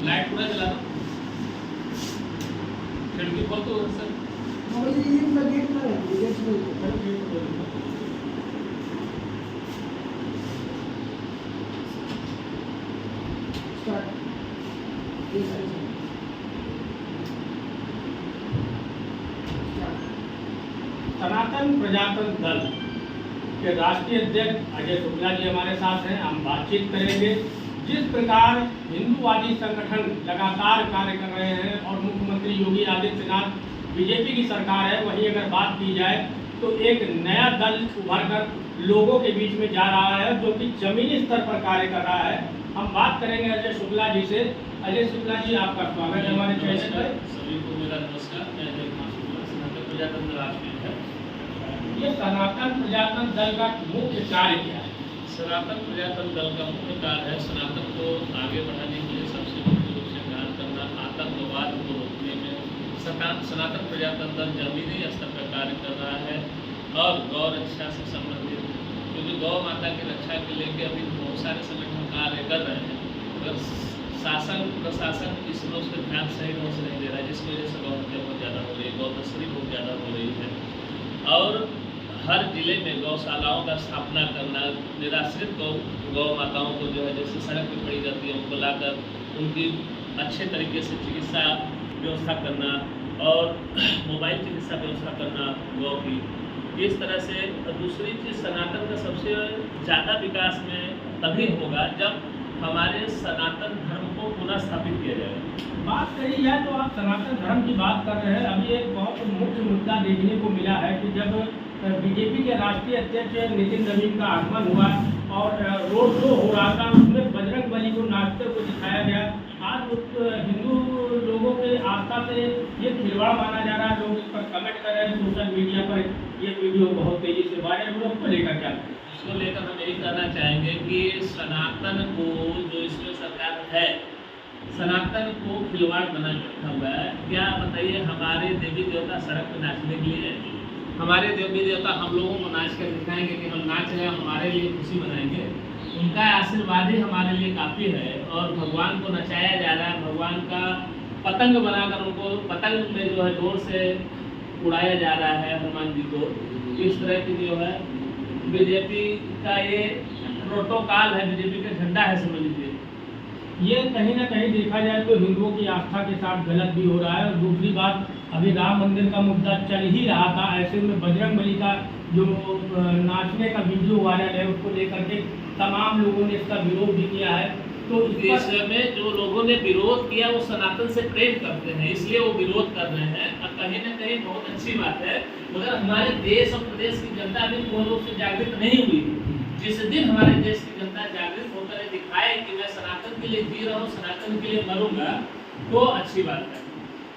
Light पूरा जला दो, खिड़की खोल दो सर। सनातन प्रजातंत्र दल के राष्ट्रीय अध्यक्ष अजय शुक्ला जी हमारे साथ हैं। हम बातचीत करेंगे। जिस प्रकार हिंदूवादी संगठन लगातार कार्य कर रहे हैं और मुख्यमंत्री योगी आदित्यनाथ बीजेपी की सरकार है, वहीं अगर बात की जाए तो एक नया दल उभर कर लोगों के बीच में जा रहा है जो कि जमीनी स्तर पर कार्य कर रहा है। हम बात करेंगे अजय शुक्ला जी से। अजय शुक्ला जी, आपका स्वागत है हमारे चैनल पर। सभी को मेरा नमस्कार। मैं अजय शुक्ला, सनातन प्रजातंत्र राष्ट्रीय है। ये सनातन प्रजातंत्र दल का मुख्य कार्य क्या है? सनातन प्रजातंत्र दल का मुख्य कार्य है सनातन को आगे बढ़ाने के लिए सबसे मुख्य रूप से कार्य करना, आतंकवाद को रोकने में सनातन प्रजातंत्र दल जमीनी स्तर पर कार्य कर रहा है और गौ रक्षा से संबंधित, क्योंकि गौ माता की रक्षा के लेके अभी बहुत सारे संगठन कार्य कर रहे हैं, मगर शासन प्रशासन इस पर ध्यान सही ढंग से नहीं दे रहा है, जिसकी वजह से गौ हत्या बहुत ज़्यादा हो रही है, गौ तस्करी बहुत ज़्यादा हो रही है। और हर जिले में गौशालाओं का स्थापना करना, निराश्रित गौ माताओं को जो है जैसे सड़क पर पड़ी जाती है उनको लाकर उनकी अच्छे तरीके से चिकित्सा व्यवस्था करना और मोबाइल चिकित्सा व्यवस्था करना गौ की। इस तरह से दूसरी चीज़, सनातन का सबसे ज़्यादा विकास में तभी होगा जब हमारे सनातन धर्म को पुनः स्थापित किया जाएगा। बात करी जाए तो आप सनातन धर्म की बात कर रहे हैं। अभी एक बहुत मुख्य मुद्दा देखने को मिला है कि जब बीजेपी के राष्ट्रीय अध्यक्ष नितिन नवीन का आगमन हुआ और रोड शो हो रहा था, उसमें बजरंग बली को नाचते हुए दिखाया गया। आज हिंदू लोगों के आस्था से ये खिलवाड़ माना जा रहा है। लोग इस पर कमेंट कर रहे हैं, सोशल मीडिया पर ये वीडियो बहुत तेजी से वायरल हुआ। उसको लेकर क्या? इसको लेकर हम यही कहना चाहेंगे कि सनातन को जो इसमें सरकार है, सनातन को खिलवाड़ बना रखा हुआ है। क्या बताइए, हमारे देवी देवता सड़क पर नाचने के लिए, हमारे देवी देवता हम लोगों को नाच कर दिखाएंगे कि हम नाच रहे हैं, हमारे लिए खुशी मनाएंगे। उनका आशीर्वाद ही हमारे लिए काफ़ी है। और भगवान को नचाया जा रहा है, भगवान का पतंग बनाकर उनको पतंग में जो है डोर से उड़ाया जा रहा है हनुमान जी को। इस तरह की जो है बीजेपी का ये प्रोटोकॉल है, बीजेपी का झंडा है, समझ लीजिए। ये कहीं ना कहीं देखा जाए तो हिंदुओं की आस्था के साथ गलत भी हो रहा है। और दूसरी बात, अभी राम मंदिर का मुद्दा चल ही रहा था, ऐसे में बजरंग बली का जो नाचने का वीडियो वायरल है, उसको लेकर के तमाम लोगों ने इसका विरोध भी किया है। तो इस में जो लोगों ने विरोध किया वो सनातन से प्रेम करते हैं, इसलिए वो विरोध कर रहे हैं। और कहीं ना कहीं बहुत अच्छी बात है, मगर हमारे देश और प्रदेश की जनता अभी पूर्ण रूप से जागृत नहीं हुई। जिस दिन हमारे देश की जनता जागृत होकर दिखाए कि मैं सनातन के लिए जी रहा हूँ, सनातन के लिए मरूंगा, तो अच्छी बात है।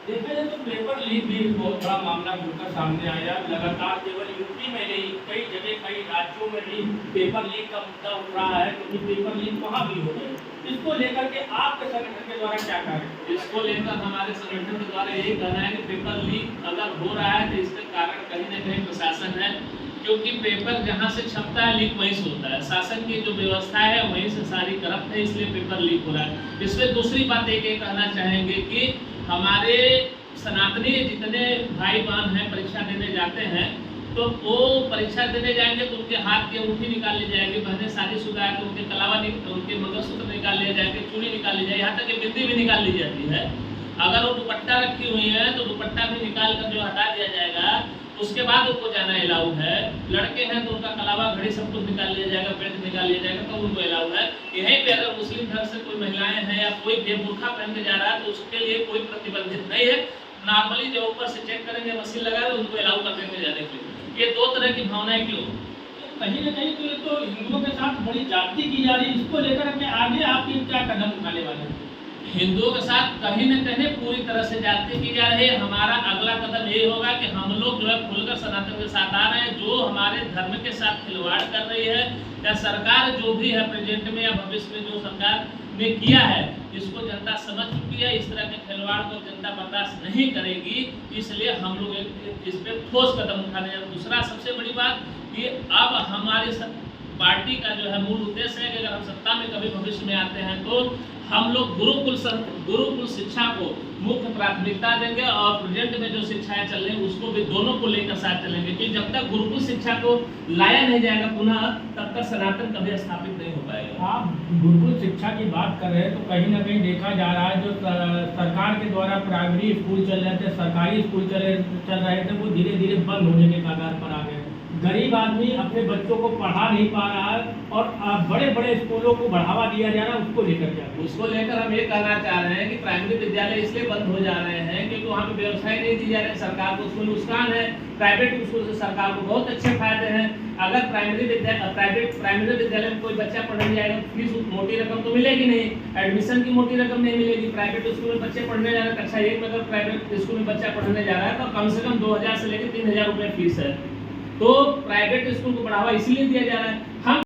देखा जाए तो पेपर लीक भी बहुत बड़ा मामला खुलकर सामने आया। लगातार केवल यूपी में नहीं, कई जगह कई राज्यों में भी पेपर लीक का मुद्दा उठ रहा है, क्योंकि पेपर लीक वहाँ भी हो गए। इसको लेकर के आपके संगठन के द्वारा क्या कार्य? इसको लेकर हमारे संगठन के द्वारा यही कहना है कि पेपर लीक अगर हो रहा है तो इसका कारण कहीं ना कहीं प्रशासन है, क्योंकि पेपर जहाँ से छपता है लीक वहीं से होता है। शासन की जो व्यवस्था है वहीं से सारी करप्ट है, इसलिए पेपर लीक हो रहा है। इसमें दूसरी बात एक कहना चाहेंगे कि हमारे सनातनी जितने भाई बहन हैं परीक्षा देने जाते हैं, तो वो परीक्षा देने जाएंगे तो उनके हाथ की अंगूठी निकाल ली जाएगी, बहनें शादीशुदा है तो उनके कलावा उनके मंगलसूत्र निकाल लिया जाएगा, चूड़ी निकाल ली जाएगी, यहाँ तक कि बिंदी भी निकाल ली जाती है। अगर वो दुपट्टा रखी हुई है तो दुपट्टा भी निकाल कर जो हटा दिया जाएगा, उसके बाद उनको जाना अलाउ है। लड़के हैं तो उनका कलावा घड़ी सब कुछ निकाल लिया जाएगा, पेंट निकाल लिया जाएगा, तो उनको अलाउ है। यहीं पे अगर मुस्लिम धर्म से कोई महिलाएं हैं या कोई बेबुरखा पहन के जा रहा है तो उसके लिए कोई प्रतिबंधित नहीं है। नॉर्मली जो ऊपर से चेक करेंगे, मशीन लगा देंगे, उनको अलाउ कर देंगे जाने के लिए। ये दो तरह की भावनाएं क्यों? कहीं ना कहीं तो ये तो हिंदुओं के साथ बड़ी जाति की जा रही है। इसको लेकर के आगे आपकी क्या कदम उठाने वाले हैं? हिंदुओं के साथ कहीं न कहीं पूरी तरह से जाति की जा रही है। हमारा अगला कदम ये होगा कि हम लोग जो है खुलकर सनातन के साथ आ रहे हैं। जो हमारे धर्म के साथ खिलवाड़ कर रही है या सरकार जो भी है प्रेजेंट में या भविष्य में जो सरकार ने किया है, इसको जनता समझ चुकी है। इस तरह के खिलवाड़ को जनता बर्दाश्त नहीं करेगी, इसलिए हम लोग इस पे ठोस कदम उठाने हैं। दूसरा सबसे बड़ी बात कि अब हमारी पार्टी का जो है मूल उद्देश्य है कि अगर हम सत्ता में कभी भविष्य में आते हैं तो हम लोग गुरुकुल शिक्षा को मुख्य प्राथमिकता देंगे और प्रेजेंट में जो शिक्षाएं चल रही हैं उसको भी दोनों को लेकर साथ चलेंगे। क्योंकि जब तक गुरुकुल शिक्षा को लाया नहीं जाएगा पुनः, तब तक सनातन कभी स्थापित नहीं हो पाएगा। आप गुरुकुल शिक्षा की बात कर रहे हैं तो कहीं ना कहीं देखा जा रहा है जो सरकार के द्वारा प्राइमरी स्कूल चल रहे थे, सरकारी स्कूल चल रहे थे, वो धीरे धीरे बंद होने के कगार पर आ गए। गरीब आदमी अपने बच्चों को पढ़ा नहीं पा रहा है और बड़े बड़े स्कूलों को बढ़ावा दिया जा रहा है, उसको लेकर हम ये कहना चाह रहे हैं कि प्राइमरी विद्यालय इसलिए बंद हो जा रहे हैं क्योंकि वहाँ पे व्यवसाय नहीं दी जा रहे हैं। सरकार को उसमें नुकसान है, प्राइवेट स्कूल से सरकार को बहुत अच्छे फायदे हैं। अगर प्राइमरी विद्यालय में कोई बच्चा पढ़ने जाएगा तो फीस मोटी रकम तो मिलेगी नहीं, एडमिशन की मोटी रकम नहीं मिलेगी। प्राइवेट स्कूल में बच्चे पढ़ने जा रहे हैं, कक्षा 1 में अगर प्राइवेट स्कूल में बच्चा पढ़ने जा रहा है तो कम से कम 2000 से लेकर 3000 रुपये फीस है। तो प्राइवेट स्कूल को बढ़ावा इसलिए दिया जा रहा है। हम